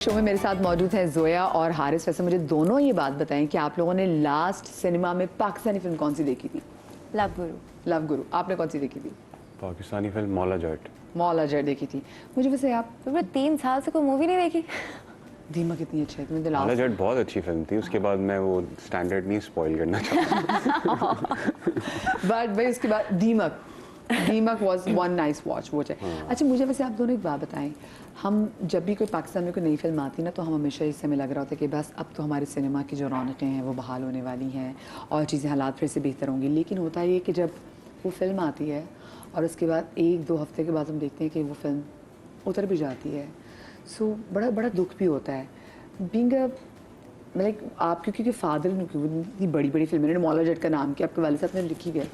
Show में मेरे साथ मौजूद है जोया और हारिस। वैसे मुझे दोनों ये बात बताएं कि आप लोगों ने लास्ट सिनेमा में पाकिस्तानी फिल्म कौन सी देखी थी? लव गुरु। लव गुरु। आपने कौन सी देखी थी? पाकिस्तानी फिल्म मौला जट। मौला जट देखी थी। मुझे वैसे आप तो 3 साल से कोई मूवी नहीं देखी। दीमक कितनी अच्छी है तुम्हें? मौला जट बहुत अच्छी फिल्म थी। उसके बाद मैं वो स्टैंडर्ड नहीं स्पॉइल करना चाहता। बट भाई उसके बाद दीमक वॉज वन नाइस वॉच वो है। अच्छा मुझे वैसे आप दोनों एक बात बताएं, हम जब भी कोई पाकिस्तान में कोई नई फिल्म आती ना तो हम हमेशा इससे हमें लग रहा होता है कि बस अब तो हमारे सिनेमा की जो रौनकें हैं वो बहाल होने वाली हैं और चीज़ें हालात फिर से बेहतर होंगी। लेकिन होता ये कि जब वो फिल्म आती है और उसके बाद 1-2 हफ्ते के बाद हम देखते हैं कि वो फिल्म उतर भी जाती है। सो बड़ा बड़ा दुख भी होता है। बीइंग मतलब आप क्योंकि फादर ने इतनी बड़ी बड़ी फिल्में, मौला जट का नाम किया, आपके वाले साहब ने लिखी है,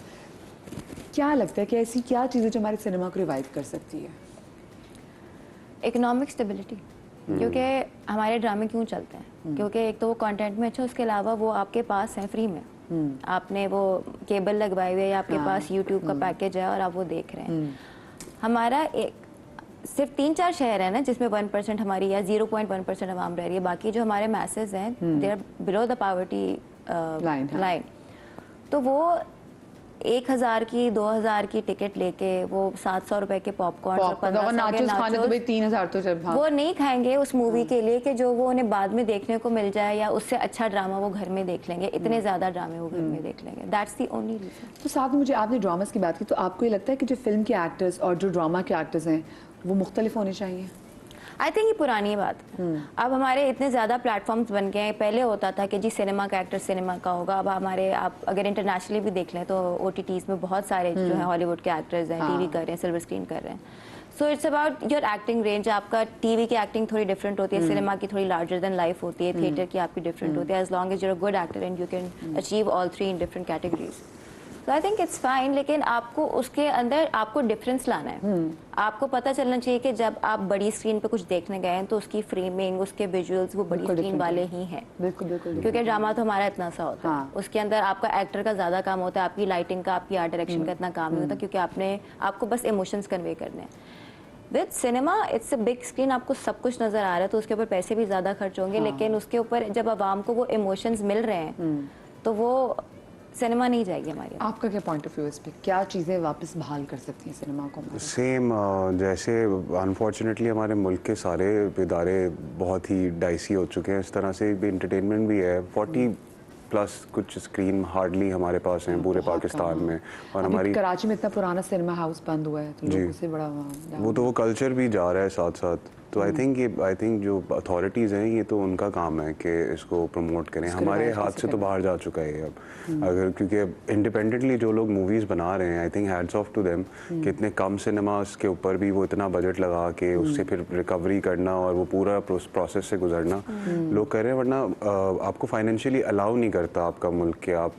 क्या लगता है कि ऐसी क्या चीज़ें जो हमारे सिनेमा को रिवाइव कर सकती है? Economic stability. क्योंकि हमारे ड्रामे क्यों चलते हैं? क्योंकि एक तो वो कंटेंट में अच्छा, उसके अलावा वो आपके पास है फ्री में। आपने वो केबल लगवाई हुई है या आपके पास यूट्यूब का पैकेज है और आप वो देख रहे हैं। हमारा एक सिर्फ 3-4 शहर है ना जिसमें 1% हमारी या 0.1% आवाम रह रही है। बाकी जो हमारे मैसेज हैं they are below the poverty line. तो वो 1000 की 2000 की टिकट लेके वो 700 रुपए के पॉपकॉर्न और 1500 के नाचोस तो भाई 3000 तो जब वो नहीं खाएंगे उस मूवी के लिए कि जो वो उन्हें बाद में देखने को मिल जाए या उससे अच्छा ड्रामा वो घर में देख लेंगे। इतने ज्यादा ड्रामे वो घर में देख लेंगे। That's the only reason. तो साथ में मुझे आपने ड्रामास की बात की, तो आपको ये लगता है कि जो फिल्म के एक्टर्स और जो ड्रामा के एक्टर्स हैं वो मुख्तलिफ होने चाहिए? आई थिंक ये पुरानी बात है। अब हमारे इतने ज़्यादा प्लेटफॉर्म्स बन गए हैं। पहले होता था कि जी सिनेमा का एक्टर सिनेमा का होगा। अब हमारे आप अगर इंटरनेशनली भी देख लें तो OTTs में बहुत सारे जो है हॉलीवुड के एक्टर्स हैं, टीवी कर रहे हैं, सिल्वर स्क्रीन कर रहे हैं। So it's about your acting range. आपका टीवी की एक्टिंग थोड़ी डिफरेंट होती है, सिनेमा की थोड़ी लार्जर देन लाइफ होती है, थिएटर की आपकी डिफरेंट होती है। As long as you're a good actor and you can achieve all 3 in different categories, तो आई थिंक इट्स फाइन। लेकिन आपको उसके अंदर आपको डिफरेंस लाना है। आपको पता चलना चाहिए कि जब आप बड़ी स्क्रीन पे कुछ देखने गए हैं तो उसकी फ्रेमिंग, उसके विजुअल्स वो बड़ी स्क्रीन वाले ही हैं। बिल्कुल बिल्कुल। क्योंकि ड्रामा तो हमारा इतना सा होता है, उसके अंदर आपका एक्टर का ज़्यादा काम होता है, आपकी लाइटिंग का, आपकी आर्ट डायरेक्शन का इतना काम नहीं होता, क्योंकि आपको बस इमोशंस कन्वे करने हैं। With cinema it's a big screen, आपको सब कुछ नज़र आ रहा है तो उसके ऊपर पैसे भी ज़्यादा खर्च होंगे। लेकिन उसके ऊपर जब आवाम को वो इमोशंस मिल रहे हैं तो वो सिनेमा नहीं जाएगी हमारी। आपका क्या पॉइंट ऑफ व्यू इस पे? क्या चीज़ें वापस बहाल कर सकती हैं सिनेमा को? सेम जैसे अनफॉर्चुनेटली हमारे मुल्क के सारे इदारे बहुत ही डाइसी हो चुके हैं, इस तरह से भी इंटरटेनमेंट भी है। 40+ कुछ स्क्रीन हार्डली हमारे पास हैं पूरे पाकिस्तान में। और हमारी कराची में इतना पुराना सिनेमा हाउस बंद हुआ है तो लोगों से बड़ा वो तो वो कल्चर भी जा रहा है साथ साथ। तो आई थिंक जो अथॉरिटीज़ हैं ये तो उनका काम है कि इसको प्रमोट करें। हमारे हाथ से तो बाहर जा चुका है अब। अगर क्योंकि इंडिपेंडेंटली जो लोग मूवीज़ बना रहे हैं, I think hats off to them कि इतने कम सिनेमास के ऊपर भी वो इतना बजट लगा के उससे फिर रिकवरी करना और वो पूरा प्रोसेस से गुजरना लोग कर रहे हैं। वरना आपको फाइनेंशियली अलाउ नहीं करता आपका मुल्क कि आप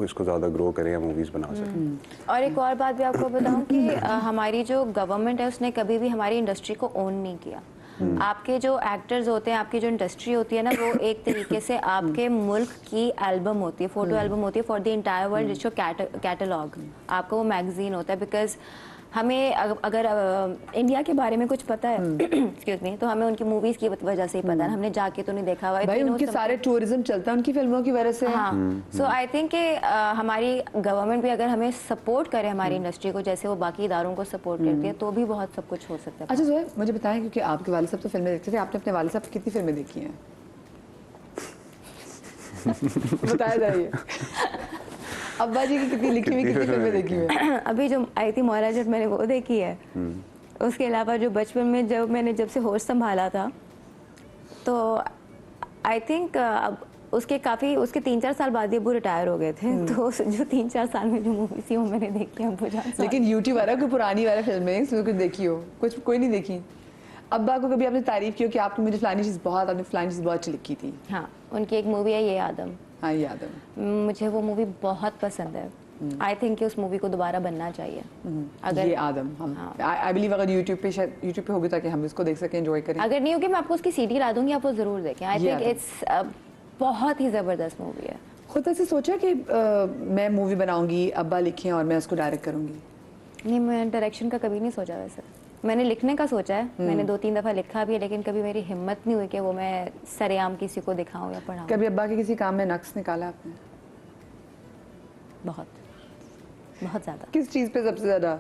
इसको ज़्यादा ग्रो करें या मूवीज़ बना सकें। और एक और बात भी आपको बताऊं कि हमारी जो गवर्नमेंट है उसने कभी भी हमारी इंडस्ट्री को ओन नहीं किया। आपके जो एक्टर्स होते हैं, आपकी जो इंडस्ट्री होती है ना, वो एक तरीके से आपके मुल्क की एल्बम होती है, फोटो एल्बम होती है for the entire world. It's your catalogue, आपका वो मैगजीन होता है। बिकॉज हमें अगर इंडिया के बारे में कुछ पता है एक्सक्यूज मी, तो हमें उनकी मूवीज की वजह से ही पता है। हमने जाके तो नहीं देखा हुआ भाई, उनके सारे टूरिज्म चलता है उनकी फिल्मों की वजह से। हाँ, सो आई थिंक कि हमारी गवर्नमेंट भी अगर हमें सपोर्ट करे हमारी इंडस्ट्री को जैसे वो बाकी इदारों को सपोर्ट करती है तो भी बहुत सब कुछ हो सकता है। अच्छा जोया, मुझे बताएं क्योंकि आपके वाले साहब तो फिल्में देखते थे, आपने अपने वाले साहब की कितनी फिल्में देखी हैं? बताया जाइए। अब्बा जी की कितनी लिखी हुई कितनी फिल्में देखी है? अभी जो आई थी मौला जट, मैंने वो देखी है। उसके अलावा जो बचपन में जब से होश संभाला था तो आई थिंक अब उसके 3-4 साल बाद ये वो रिटायर हो गए थे। तो जो 3-4 साल में जो मूवी थी वो मैंने देखी है। लेकिन यूट्यूब वाला कोई पुरानी वाला फिल्में उसमें कुछ देखी हो? कुछ कोई नहीं देखी? अब्बा को कभी आपने तारीफ की हो कि आपने मुझे फलानी चीज़ बहुत अच्छी लिखी थी? हाँ, उनकी एक मूवी है ये आदम। हाँ, ये आदम। मुझे वो मूवी बहुत पसंद है। आई थिंक कि उस मूवी को दोबारा बनना चाहिए। अगर ये आदम हम आई बिलीव अगर यूट्यूब पे होगी ताकि हम इसको देख सकें, एंजॉय करें। अगर नहीं होगी मैं आपको उसकी CD ला दूंगी, आप वो जरूर देखें। आई थिंक इट्स बहुत ही जबरदस्त मूवी है। खुद ऐसे सोचा कि मैं मूवी बनाऊंगी, अब्बा लिखें और मैं उसको डायरेक्ट करूंगी? नहीं, मैं डायरेक्शन का कभी नहीं सोचा वैसे। मैंने लिखने का सोचा है, मैंने 2-3 दफ़ा लिखा भी है, लेकिन कभी मेरी हिम्मत नहीं हुई कि वो मैं सरेआम किसी को दिखाऊं या पढ़ाऊं। कभी अब्बा के किसी काम में नक्स निकाला आपने? बहुत बहुत ज़्यादा। किस चीज़ पे सबसे ज़्यादा?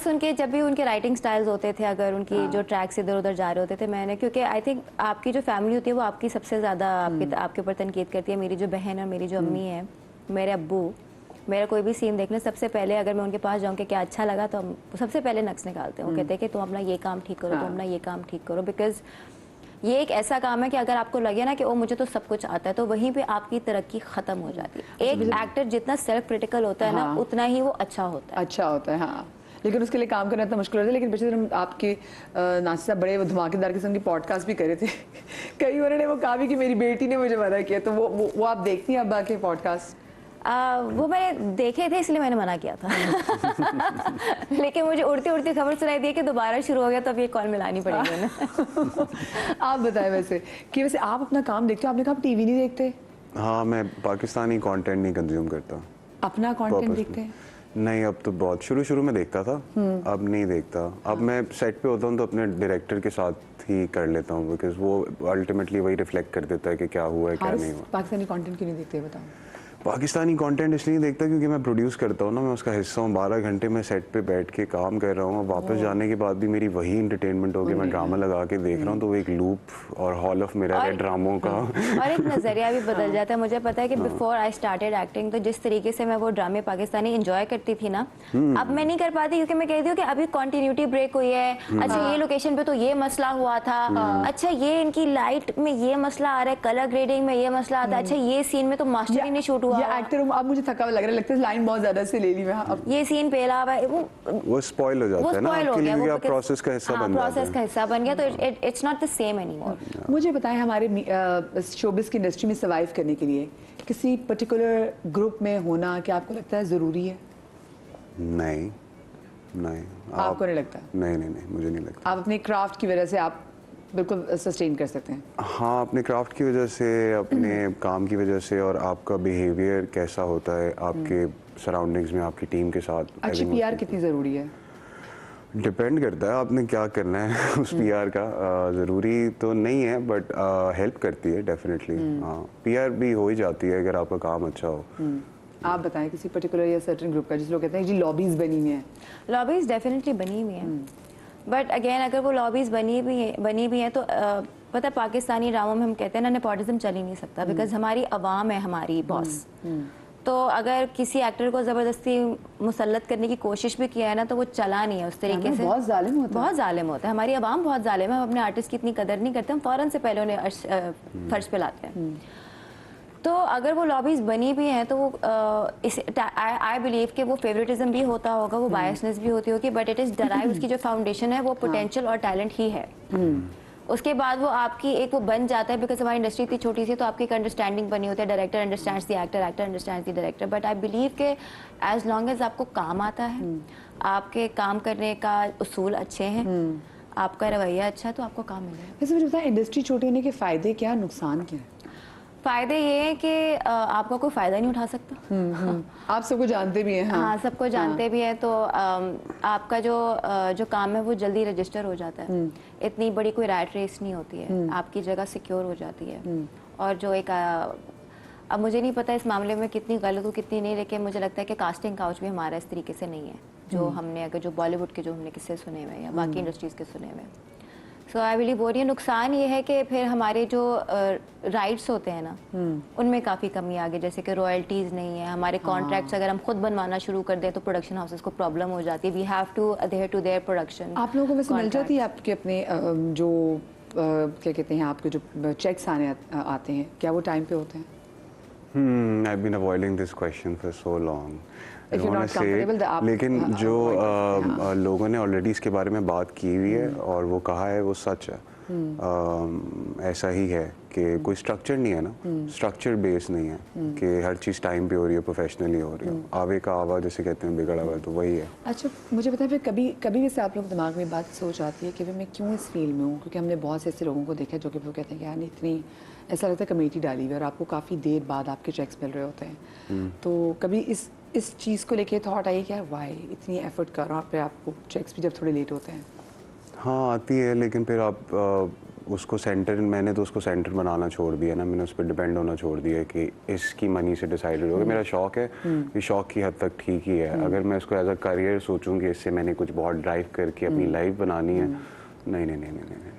उनके जब भी उनके राइटिंग स्टाइल्स होते थे, अगर उनकी जो ट्रैक्स इधर उधर जा रहे होते थे, मैंने, क्योंकि आई थिंक आपकी जो फैमिली होती है वो आपकी सबसे ज़्यादा आपके ऊपर तनकीद करती है। मेरी जो बहन और मेरी जो अम्मी है, मेरे अब्बू, मेरा कोई भी सीन देखना सबसे पहले अगर मैं उनके पास जाऊँ कि क्या अच्छा लगा, तो हम सबसे पहले नक्स निकालते हैं। वो कहते हैं कि तुम अपना ये काम ठीक करो, तुम अपना ये काम ठीक करो, बिकॉज ये एक ऐसा काम है कि अगर आपको लगे ना कि ओ मुझे तो सब कुछ आता है, तो वहीं पे आपकी तरक्की खत्म हो जाती है। एक एक्टर जितना सेल्फ क्रिटिकल होता है ना, उतना ही वो अच्छा होता है। अच्छा होता है, हाँ। लेकिन उसके लिए काम करना इतना मुश्किल होता है। लेकिन पिछले दिन आपके नासिर साहब बड़े धमाकेदार किस्म की पॉडकास्ट भी करे थे। कई उन्होंने वो कहा भी कि मेरी बेटी ने मुझे मना किया, तो वो आप देखती हैं अब्बा के पॉडकास्ट? वो मैंने देखे थे, इसलिए मैंने मना किया था। लेकिन मुझे उड़ती उड़ती खबर सुनाई दी कि दोबारा शुरू हो गया, तो अब ये कॉल मिलानी पड़ेगी उन्हें। आप बताएं वैसे आप अपना काम देखते हो, आपने कहा आप टीवी नहीं देखते? हाँ, मैं पाकिस्तानी कंटेंट नहीं कंज्यूम करता। अपना कंटेंट देखते हैं? नहीं, अब तो बहुत शुरू में देखता था, अब नहीं देखता। अब मैं सेट पे होता हूँ तो अपने डायरेक्टर के साथ ही कर लेता हूँ, बिकॉज वो अल्टीमेटली वही रिफ्लेक्ट कर देता है कि क्या हुआ है क्या नहीं हुआ। पाकिस्तानी कंटेंट क्यों नहीं देखते बताओ? पाकिस्तानी कंटेंट इसलिए देखता क्योंकि मैं प्रोड्यूस करता हूँ ना, मैं उसका हिस्सा हूँ। 12 घंटे मैं सेट पे बैठ के काम कर रहा हूँ, वापस जाने के बाद भी मेरी वही इंटरटेनमेंट होगी। मैं ड्रामा लगा के देख रहा हूँ, तो वो एक लूप और हॉल ऑफ मिरर है ड्रामों का। और एक नज़रिया भी बदल जाता है। मुझे पता है कि बिफोर आई स्टार्टेड एक्टिंग, तो जिस तरीके से मैं वो ड्रामे पाकिस्तानी इंजॉय करती थी ना, अब मैं नहीं कर पाती, क्योंकि मैं कहती हूँ कि अभी कॉन्टिन्यूटी ब्रेक हुई है, अच्छा ये लोकेशन पे तो ये मसला हुआ था, अच्छा ये इनकी लाइट में ये मसला आ रहा है, कलर ग्रेडिंग में ये मसला आता है, अच्छा ये सीन में तो मास्टर ही नहीं शूट हुआ, एक्टर अब मुझे थका हुआ लग रहा है, लगता है लाइन बहुत ज्यादा से ले ली मैं। अब ये सीन पेला हुआ है, वो स्पॉइल हो जाता है ना आपके लिए, क्योंकि आप प्रोसेस का हिस्सा बन जाते हैं। प्रोसेस का हिस्सा बन गया, तो it's not the same anymore. मुझे बताएं, हमारे शोबिस की इंडस्ट्री में सर्वाइव करने के लिए किसी पर्टिकुलर ग्रुप में होना क्या आपको लगता है जरूरी है? नहीं, आपको नहीं लगता? नहीं, मुझे नहीं लगता। आप अपने क्राफ्ट की वजह से आप बिल्कुल सस्टेन कर सकते हैं? हाँ, अपने क्राफ्ट की वजह से, अपने काम की वजह से, और आपका बिहेवियर कैसा होता है आपके सराउंडिंग्स में, आपकी टीम के साथ। अच्छी पीआर कितनी ज़रूरी है? डिपेंड करता है आपने क्या करना है उस पीआर का। ज़रूरी तो नहीं है, बट हेल्प करती है डेफिनेटली। हाँ, पीआर भी हो ही जाती है अगर आपका काम अच्छा हो। आप बताएं किसी पर्टिकुलर या सर्टेन ग्रुप का, जिस लोग कहते हैं जी लॉबीज बनी हुई हैं? लॉबीज डेफिनेटली बनी हुई हैं, बट अगेन अगर वो लॉबीज बनी भी हैं तो पता है पाकिस्तानी ड्रामों में हम कहते हैं ना, नेपोटिज्म चल ही नहीं सकता, बिकॉज हमारी अवाम है हमारी बॉस। तो अगर किसी एक्टर को ज़बरदस्ती मुसल्लत करने की कोशिश भी किया है ना, तो वो चला नहीं है उस तरीके से। बहुत जालिम होता है, हमारी आवाम बहुत जालिम है। हम अपने आर्टिस्ट की इतनी कदर नहीं करते, हम फ़ौरन से पहले उन्हें फर्श पे लाते हैं। तो अगर वो लॉबीज बनी भी हैं, तो वो आई बिलीव कि वो फेवरेटिज्म भी होता होगा, वो बायसनेस भी होती होगी, बट इट इज़ डराइव, उसकी जो फाउंडेशन है वो पोटेंशियल और टैलेंट ही है। उसके बाद वो आपकी एक वो बन जाता है, बिकॉज हमारी इंडस्ट्री इतनी छोटी सी, तो आपकी एक अंडरस्टैंडिंग बनी होती है, director understands the actor, actor understands the director. But I believe के एज लॉन्ग एज आपको काम आता है, आपके काम करने का उसूल अच्छे हैं, आपका रवैया अच्छा है, तो आपको काम मिलेगा। वैसे मुझे बताएं, इंडस्ट्री छोटी होने के फ़ायदे क्या, नुकसान क्या है? फ़ायदे ये हैं कि आपका कोई फ़ायदा नहीं उठा सकता। आप सबको जानते भी हैं। हाँ, सबको जानते भी हैं, तो आपका जो काम है वो जल्दी रजिस्टर हो जाता है। इतनी बड़ी कोई रैट रेस नहीं होती है, आपकी जगह सिक्योर हो जाती है। और जो एक अब मुझे नहीं पता इस मामले में कितनी गलत हूँ कितनी नहीं, लेकिन मुझे लगता है कि कास्टिंग काउच भी हमारा इस तरीके से नहीं है जो हमने, अगर जो बॉलीवुड के जो हमने किस्से सुने हुए या बाकी इंडस्ट्रीज़ के सुने हुए। सो आई बिलीव बोल रही है, नुकसान ये है कि फिर हमारे जो राइट्स होते हैं ना, उनमें काफ़ी कमी आ गई, जैसे कि रॉयल्टीज़ नहीं है, हमारे कॉन्ट्रैक्ट्स अगर हम खुद बनवाना शुरू कर दें तो प्रोडक्शन हाउसेस को प्रॉब्लम हो जाती है। We have to adhere to their production. आप लोगों को वैसे मिल जाती है आपके अपने जो क्या कहते हैं, आपके जो चेक्स आते हैं, क्या वो टाइम पे होते हैं? I've been avoiding this question for so long. If you're not comfortable, आप लेकिन जो लोगों ने ऑलरेडी इसके बारे में बात की हुई है और वो कहा है वो सच है। ऐसा ही है कि कोई स्ट्रक्चर नहीं है ना, स्ट्रक्चर बेस नहीं है कि हर चीज़ टाइम पे हो रही है, प्रोफेशनली हो रही है। आवे का आवा जैसे कहते हैं, बिगड़ा हुआ, तो वही है। अच्छा, मुझे पता है फिर कभी वैसे आप लोग दिमाग में बात सोच आती है कि मैं क्यों इस फील्ड में हूँ? क्योंकि हमने बहुत से ऐसे लोगों को देखा है जो कि वो कहते हैं कि यार इतनी ऐसा लगता है कमेटी डाली हुई है और आपको काफ़ी देर बाद आपके चेक्स मिल रहे होते हैं। तो कभी इस चीज़ को लेके थॉट आई क्या वाई इतनी एफर्ट कर रहा हूँ पे आपको चेक्स भी जब थोड़े लेट होते हैं? हाँ आती है, लेकिन फिर आप उसको सेंटर, मैंने तो उसको सेंटर बनाना छोड़ दिया ना, मैंने उस पर डिपेंड होना छोड़ दिया कि इसकी मनी से डिसाइडेड होगा। मेरा शौक है, ये शौक की हद तक ठीक ही है। अगर मैं इसको एज अ करियर सोचूं कि इससे मैंने कुछ बहुत ड्राइव करके अपनी लाइफ बनानी है, नहीं नहीं नहीं नहीं नहीं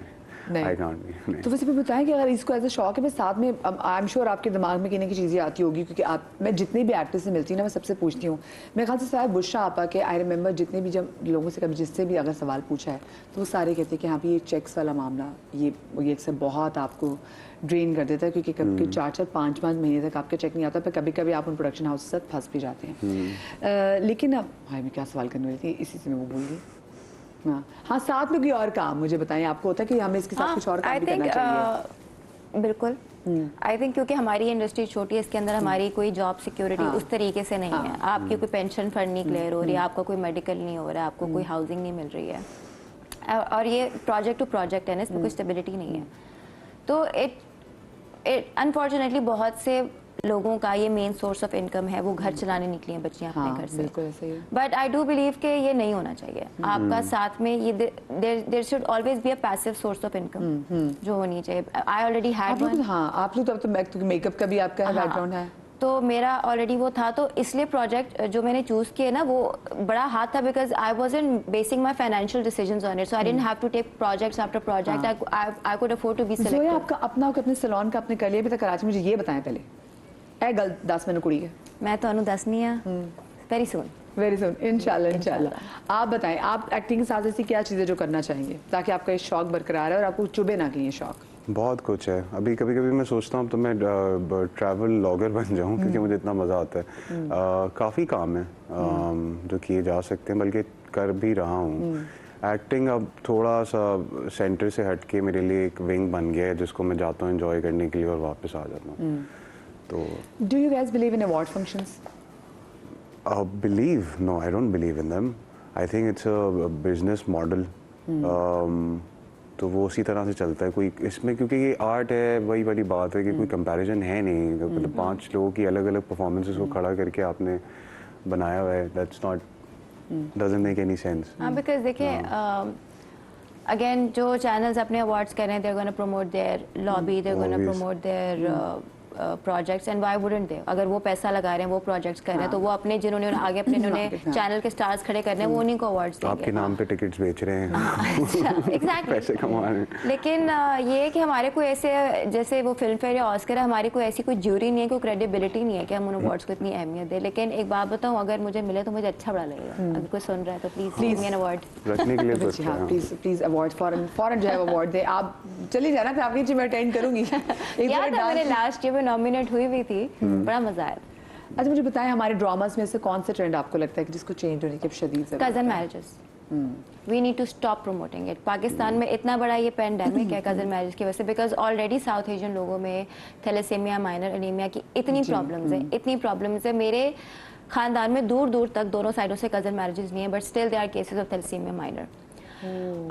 आई कांट बी। तो वैसे भी बताएं कि अगर इसको एज अ शौक है, फिर साथ में आई एम श्योर आपके दिमाग में किन्हीं की चीज़ें आती होगी, क्योंकि आप, मैं जितने भी एक्टर से मिलती हूँ ना, मैं सबसे पूछती हूँ, मेरे ख्याल से शायद बुशरा आपा के, आई रिमेंबर जितने भी जब लोगों से कभी जिससे भी अगर सवाल पूछा है तो वो सारे कहते हैं कि हाँ भी ये चेक्स वाला मामला ये से बहुत आपको ड्रेन कर देता है, क्योंकि कभी 4-4, 5-5 महीने तक आपका चेक नहीं आता, पर कभी कभी आप उन प्रोडक्शन हाउस तक फंस भी जाते हैं। लेकिन अब भाई मैं क्या सवाल करने वाली थी, इसी से मैं वो भूल गई। हाँ साथ में कोई और काम मुझे बताएं, आपको होता है कि हमें इसके साथ कुछ और काम भी करना चाहिए? बिल्कुल, आई थिंक क्योंकि हमारी इंडस्ट्री छोटी है, इसके अंदर हमारी कोई जॉब सिक्योरिटी उस तरीके से नहीं है। आपकी कोई पेंशन फंड नहीं क्लियर हो रही है, आपका कोई मेडिकल नहीं हो रहा है, आपको कोई हाउसिंग नहीं मिल रही है, और ये प्रोजेक्ट टू प्रोजेक्ट है ना, इसमें कोई स्टेबिलिटी नहीं है। तो इट अनफॉर्चुनेटली बहुत से लोगों का ये मेन सोर्स ऑफ इनकम है, वो घर चलाने निकली हैं बच्चियां अपने घर से। बिल्कुल ऐसे ही। बट आई डू बिलीव कि ये नहीं होना चाहिए आपका साथ में, ये there should always be a passive source of income जो होनी चाहिए। I already had one. हाँ आप लोग तो मेकअप का भी आपका बैकग्राउंड है, तो मेरा ऑलरेडी वो था, तो इसलिए प्रोजेक्ट जो मैंने चूज किया ना वो बड़ा हाथ था, because I wasn't basing my financial decisions on it, so I didn't have to take projects after project. I could afford to be selected. आपका अपने सैलून का आपने कर लिया अभी तक कराची? मुझे ये बताएं पहले, ए गल 10 मैंने कुड़ी है, मैं तो दसनी है वेरी सुन इंशाल्लाह। आप बताएं, आप एक्टिंग के साथ ऐसी क्या चीज़ें जो करना चाहेंगे ताकि आपका ये शौक बरकरार है और आपको चुभे ना कि ये शौक? बहुत कुछ है। अभी कभी कभी मैं सोचता हूँ तो मैं ट्रैवल व्लॉगर बन जाऊँ, क्योंकि मुझे इतना मज़ा आता है। काफ़ी काम है जो किए जा सकते हैं, बल्कि कर भी रहा हूँ। एक्टिंग अब थोड़ा सा सेंटर से हट के मेरे लिए एक विंग बन गया है, जिसको मैं जाता हूँ एंजॉय करने के लिए और वापस आ जाता हूँ। तो do you guys believe in award functions? Believe? No, I don't believe in them. I think it's a business model. तो वो उसी तरह से चलता है कोई इसमें, क्योंकि ये आर्ट है, वही वाली बात है कि कोई कंपैरिजन है नहीं। मतलब 5 लोगों की अलग अलग परफॉर्मेंसेस को खड़ा करके आपने बनाया हुआ है, that's not, doesn't make any sense. हाँ, बिकॉज देखिए अगेन जो चैनल्स अपने अवार्ड्स कर रहे हैं, they are gonna promote their lobby, they are gonna promote their projects, and why wouldn't they? अगर वो पैसा लगा रहे हैं, वो प्रोजेक्ट्स कर रहे हैं, तो वो अपने जिन्होंने आगे अपने इन्होंने चैनल के स्टार्स खड़े करने हैं, वो उन्हीं को अवार्ड्स देंगे। आपके नाम पे टिकट्स बेच रहे हैं। एग्जैक्टली पैसे कमा रहे हैं। लेकिन ये है कि हमारे कोई ऐसे, जैसे वो फिल्म फेयर या ऑस्कर है, हमारी कोई ऐसी कोई ज्यूरी नहीं है, कोई क्रेडिबिलिटी नहीं है कि हम उन अवार्ड्स को इतनी अहमियत दें। लेकिन एक बात बताऊं, अगर मुझे मिले तो मुझे अच्छा बड़ा लगेगा। अगर कोई सुन रहा है तो प्लीज एन अवार्ड रखने के लिए तो अच्छा है। प्लीज अवार्ड फॉरन जो है अवार्ड दे। आप चली जाना, फिर आपकी मैं अटेंड करूंगी। याद है मैंने लास्ट ईयर में नॉमिनेट हुई भी थी, बड़ा मजा आया। अच्छा मुझे बताएं, हमारे ड्रामास में से कौन सा ट्रेंड आपको लगता है कि जिसको चेंज होने की शदीद जरूरत है? Cousin marriages. We need to stop promoting it. Pakistan में इतना बड़ा ये पेंडेमिक है कजन मैरिज की वजह से, बिकॉज ऑलरेडी साउथ एशियन लोगों में थैलेसीमिया, माइनर एनीमिया की इतनी प्रॉब्लम्स है। मेरे खानदान में दूर दूर तक दोनों साइडों से कजन मैरिजेस नहीं है, but still there are cases of thalassaemia minor.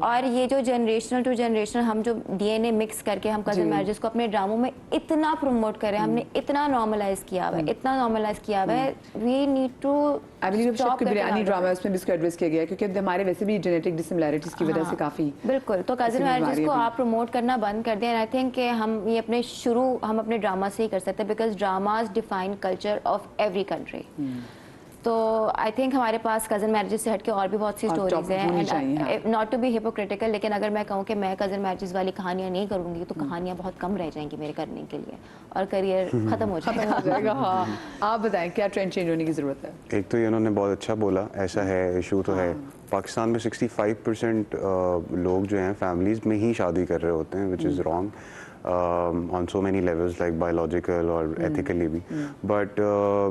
और ये जो जनरेशनल टू जनरेशनल हम जो डीएनए मिक्स करके हम कजन मैरिजेस को अपने ड्रामों में इतना प्रमोट कर रहे हैं, हमने इतना नॉर्मलाइज किया हुआ है, we need to I believe शब के बिरयानी ड्रामा उसमें भी इसको एड्रेस किया गया है, क्योंकि हमारे वैसे भी जेनेटिक डिसिमिलैरिटीज की वजह से काफी बिल्कुल। तो कजन मैरिजेस को आप प्रमोट करना बंद कर दें। आई थिंक कि हम ये हम अपने ड्रामा से ही कर सकते हैं, because dramas define culture of every country. तो आई थिंक हमारे पास कजन मैरिजेस से हटके और भी बहुत सी स्टोरीज हैं, नॉट टू बी हिपोक्रिटिकल, लेकिन अगर मैं कहूँ कि मैं कजन मैरिजेस वाली कहानियाँ नहीं करूँगी तो कहानियाँ बहुत कम रह जाएंगी मेरे करने के लिए, और करियर खत्म हो जाएगा। हाँ, आप बताएं क्या ट्रेंड चेंज होने की जरूरत है? एक तो इन्होंने बहुत अच्छा बोला, ऐसा है इशू तो है। पाकिस्तान में 65% लोग जो हैं फैमिलीज में ही शादी कर रहे होते हैं, which is wrong on so many levels, like biological और ethically भी। but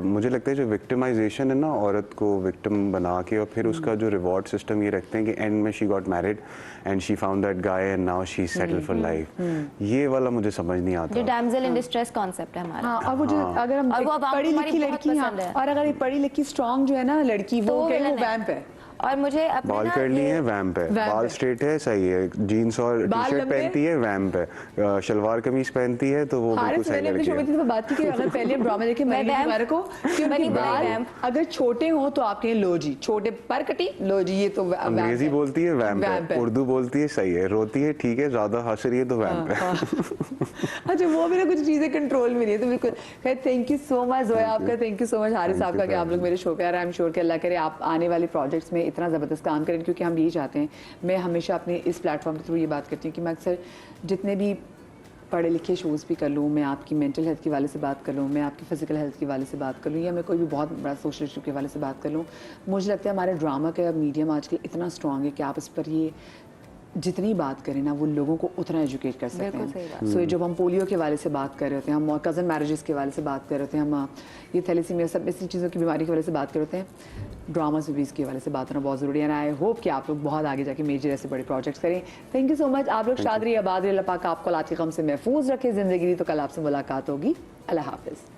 मुझे लगता है जो victimization है ना, औरत को victim बना के और फिर उसका जो reward system ये रखते हैं कि end में she got married and she found that guy and now she's settled for life, ये वाला मुझे समझ नहीं आता। जो damsel in distress concept है हमारा। हाँ, और वो जो अगर हम पढ़ी लिखी लड़की, और अगर ये पढ़ी लिखी strong जो है ना लड़की, वो वैम्प है, और मुझे अपने बाल ना कर्ली ये- है, वैम्प है, वैम्प बाल है। स्ट्रेट है, सही है, जीन्स और टी बाल शर्ट लंबे? पहनती है, वैम्प है, शलवार कमीज पहनती है तो वो बिल्कुल हारिस सही मैंने अपने लड़की शो में है। तो बात की कि अगर पहले हम ड्रामा देखे मैं महीने वैम्प- मुबारक को कि उनके बनी बाल वैम्प। अगर छोटे हों तो आपके लो जी, छोटे पर कटी लो जी, ये तो वैम्प अंग्रेजी है। बोलती है, वैम्प वैम्प है, है। उर्दू बोलती है, सही है, रोती है, ठीक है, ज्यादा हंस रही है तो वैम्प है। अच्छा, वो भी ना कुछ चीजें कंट्रोल में नहीं है, तो बिल्कुल खैर। Thank you so much Zoya आपका, thank you so much Haris Thank you आपका कि for आप लोग having मेरे शो पे आ रहे हैं। आई एम श्योर कि अल्लाह करे आप आने वाले प्रोजेक्ट्स में इतना ज़बरदस्त काम करें, क्योंकि हम यही चाहते हैं। मैं हमेशा अपने इस प्लेटफॉर्म के थ्रू ये बात करती हूँ कि मैं अक्सर जितने भी पढ़े लिखे शोज़ भी कर लूँ, मैं आपकी मेंटल हेल्थ के वाले से बात कर लूँ, मैं आपकी फ़िज़िकल हेल्थ के वाले से बात कर लूँ, या मैं कोई भी बहुत बड़ा सोशल इशू के वाले से बात कर लूँ, मुझे लगता है हमारे ड्रामा का मीडियम आजकल इतना स्ट्रॉन्ग है कि आप इस पर ये जितनी बात करें ना, वो लोगों को उतना एजुकेट कर सकते बिल्कुल सही हैं। सो जब हम पोलियो के वाले से बात कर रहे होते हैं, हम कज़न मैरिजेस के वाले से बात कर रहे होते हैं, हम ये थैलेसीमिया, सब ऐसी चीज़ों की बीमारी के वाले से बात कर रहे होते हैं, ड्रामास भी इसके वाले से बात करना बहुत ज़रूरी है। आई होप कि आप लोग बहुत आगे जाके मेजर ऐसे बड़े प्रोजेक्ट्स करें। Thank you so much. आप लोग शाद रही, आबाद रही, अल्लाह पाक आपको औलाद के गम से महफूज रखे, ज़िंदगी दी तो कल आपसे मुलाकात होगी। अल्लाह हाफिज़।